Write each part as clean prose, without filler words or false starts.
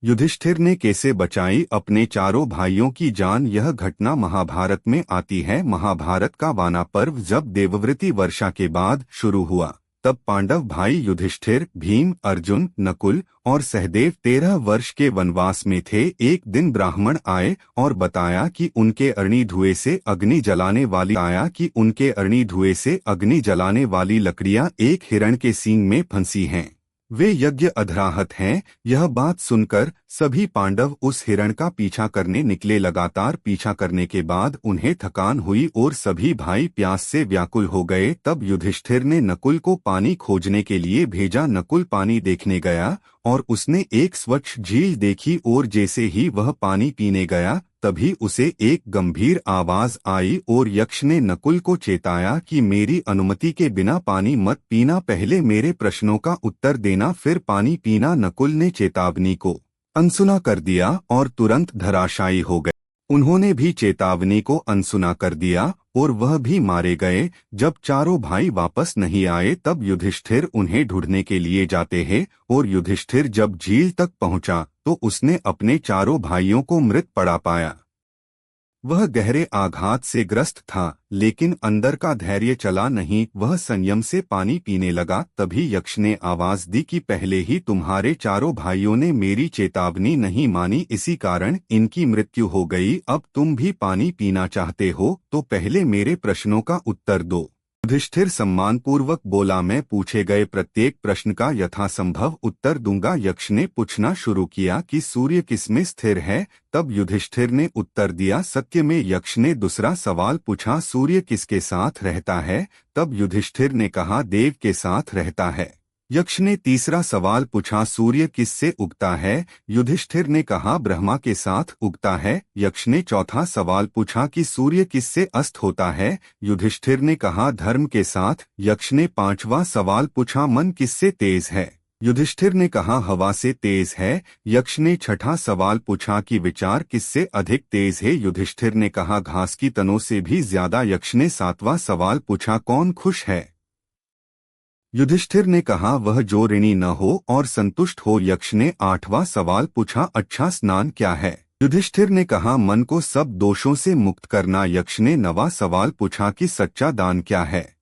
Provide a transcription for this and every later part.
युधिष्ठिर ने कैसे बचाई अपने चारों भाइयों की जान। यह घटना महाभारत में आती है। महाभारत का वाना पर्व जब देवव्रती वर्षा के बाद शुरू हुआ, तब पांडव भाई युधिष्ठिर, भीम, अर्जुन, नकुल और सहदेव 13 वर्ष के वनवास में थे। एक दिन ब्राह्मण आए और बताया कि उनके अग्नि धुएं से अग्नि जलाने वाली लकड़ियां एक हिरण के सींग में फंसी हैं। वे यज्ञ अधराहत हैं। यह बात सुनकर सभी पांडव उस हिरण का पीछा करने निकले। लगातार पीछा करने के बाद उन्हें थकान हुई और सभी भाई प्यास से व्याकुल हो गए। तब युधिष्ठिर ने नकुल को पानी खोजने के लिए भेजा। नकुल पानी देखने गया और उसने एक स्वच्छ झील देखी और जैसे ही वह पानी पीने गया, तभी उसे एक गंभीर आवाज आई और यक्ष ने नकुल को चेताया कि मेरी अनुमति के बिना पानी मत पीना, पहले मेरे प्रश्नों का उत्तर देना फिर पानी पीना। नकुल ने चेतावनी को अनसुना कर दिया और तुरंत धराशायी हो गए। उन्होंने भी चेतावनी को अनसुना कर दिया और वह भी मारे गए। जब चारों भाई वापस नहीं आए, तब युधिष्ठिर उन्हें ढूंढने के लिए जाते हैं और युधिष्ठिर जब झील तक पहुंचा तो उसने अपने चारों भाइयों को मृत पड़ा पाया। वह गहरे आघात से ग्रस्त था, लेकिन अंदर का धैर्य चला नहीं। वह संयम से पानी पीने लगा। तभी यक्ष ने आवाज दी कि पहले ही तुम्हारे चारों भाइयों ने मेरी चेतावनी नहीं मानी, इसी कारण इनकी मृत्यु हो गई। अब तुम भी पानी पीना चाहते हो तो पहले मेरे प्रश्नों का उत्तर दो। युधिष्ठिर सम्मानपूर्वक बोला, मैं पूछे गए प्रत्येक प्रश्न का यथासंभव उत्तर दूंगा। यक्ष ने पूछना शुरू किया कि सूर्य किसमें स्थिर है। तब युधिष्ठिर ने उत्तर दिया, सत्य में। यक्ष ने दूसरा सवाल पूछा, सूर्य किसके साथ रहता है। तब युधिष्ठिर ने कहा, देव के साथ रहता है। यक्ष ने तीसरा सवाल पूछा, सूर्य किससे उगता है। युधिष्ठिर ने कहा, ब्रह्मा के साथ उगता है। यक्ष ने चौथा सवाल पूछा कि सूर्य किससे अस्त होता है। युधिष्ठिर ने कहा, धर्म के साथ। यक्ष ने पांचवा सवाल पूछा, मन किससे तेज है। युधिष्ठिर ने कहा, हवा से तेज है। यक्ष ने छठा सवाल पूछा कि विचार किससे अधिक तेज है। युधिष्ठिर ने कहा, घास की तनों से भी ज्यादा। यक्ष ने सातवां सवाल पूछा, कौन खुश है। युधिष्ठिर ने कहा, वह जो ऋणी न हो और संतुष्ट हो। यक्ष ने आठवां सवाल पूछा, अच्छा स्नान क्या है। युधिष्ठिर ने कहा, मन को सब दोषों से मुक्त करना। यक्ष ने नवां सवाल पूछा कि सच्चा दान क्या है।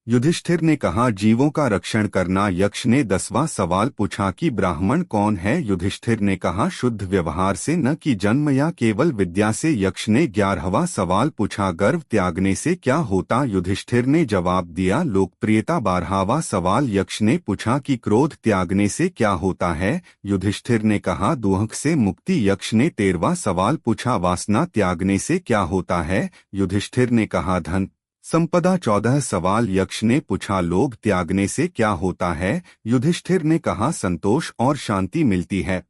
युधिष्ठिर ने कहा, जीवों का रक्षण करना। यक्ष ने 10वां सवाल पूछा कि ब्राह्मण कौन है। युधिष्ठिर ने कहा, शुद्ध व्यवहार से, न कि जन्म या केवल विद्या से। यक्ष ने 11वां सवाल पूछा, गर्व त्यागने से क्या होता। युधिष्ठिर ने जवाब दिया, लोकप्रियता। 12वां सवाल यक्ष ने पूछा कि क्रोध त्यागने से क्या होता है। युधिष्ठिर ने कहा, दुख से मुक्ति। यक्ष ने 13वां सवाल पूछा, वासना त्यागने से क्या होता है। युधिष्ठिर ने कहा, धन संपदा। 14 सवाल यक्ष ने पूछा, लोभ त्यागने से क्या होता है। युधिष्ठिर ने कहा, संतोष और शांति मिलती है।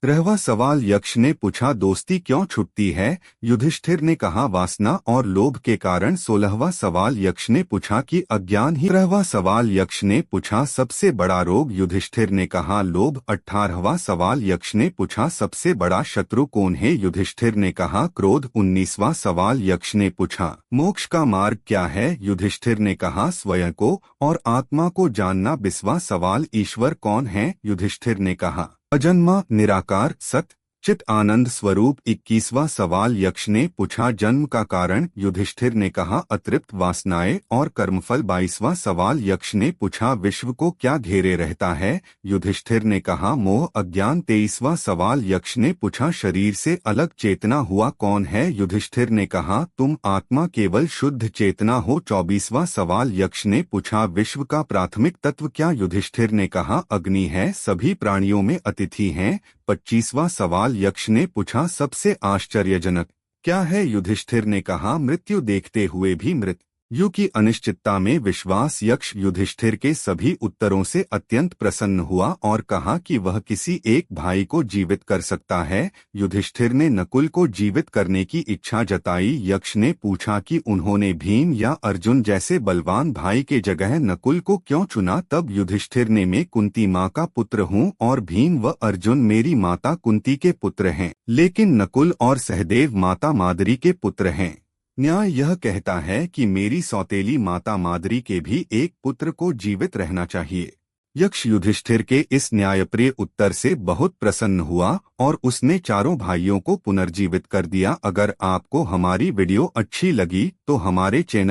15वां सवाल यक्ष ने पूछा, दोस्ती क्यों छूटती है। युधिष्ठिर ने कहा, वासना और लोभ के कारण। 16वां सवाल यक्ष ने पूछा कि अज्ञान ही। 17वां सवाल यक्ष ने पूछा, सबसे बड़ा रोग। युधिष्ठिर ने कहा, लोभ। 18वां सवाल यक्ष ने पूछा, सबसे बड़ा शत्रु कौन है। युधिष्ठिर ने कहा, क्रोध। 19वां सवाल यक्ष ने पूछा, मोक्ष का मार्ग क्या है। युधिष्ठिर ने कहा, स्वयं को और आत्मा को जानना। 20वां सवाल, ईश्वर कौन है। युधिष्ठिर ने कहा, अजन्मा, निराकार, सत चित आनंद स्वरूप। 21वां सवाल यक्ष ने पूछा, जन्म का कारण। युधिष्ठिर ने कहा, अतृप्त वासनाएं और कर्मफल। 22वां सवाल यक्ष ने पूछा, विश्व को क्या घेरे रहता है। युधिष्ठिर ने कहा, मोह, अज्ञान। 23वां सवाल यक्ष ने पूछा, शरीर से अलग चेतना हुआ कौन है। युधिष्ठिर ने कहा, तुम आत्मा, केवल शुद्ध चेतना हो। 24वां सवाल यक्ष ने पूछा, विश्व का प्राथमिक तत्व क्या। युधिष्ठिर ने कहा, अग्नि है। सभी प्राणियों में अतिथि हैं। 25वां सवाल यक्ष ने पूछा, सबसे आश्चर्यजनक क्या है। युधिष्ठिर ने कहा, मृत्यु देखते हुए भी मृत्यु की अनिश्चितता में विश्वास। यक्ष युधिष्ठिर के सभी उत्तरों से अत्यंत प्रसन्न हुआ और कहा कि वह किसी एक भाई को जीवित कर सकता है। युधिष्ठिर ने नकुल को जीवित करने की इच्छा जताई। यक्ष ने पूछा कि उन्होंने भीम या अर्जुन जैसे बलवान भाई के जगह नकुल को क्यों चुना। तब युधिष्ठिर ने, मैं कुंती माँ का पुत्र हूँ और भीम व अर्जुन मेरी माता कुंती के पुत्र हैं, लेकिन नकुल और सहदेव माता माद्री के पुत्र हैं। न्याय यह कहता है कि मेरी सौतेली माता माद्री के भी एक पुत्र को जीवित रहना चाहिए। यक्ष युधिष्ठिर के इस न्यायप्रिय उत्तर से बहुत प्रसन्न हुआ और उसने चारों भाइयों को पुनर्जीवित कर दिया। अगर आपको हमारी वीडियो अच्छी लगी तो हमारे चैनल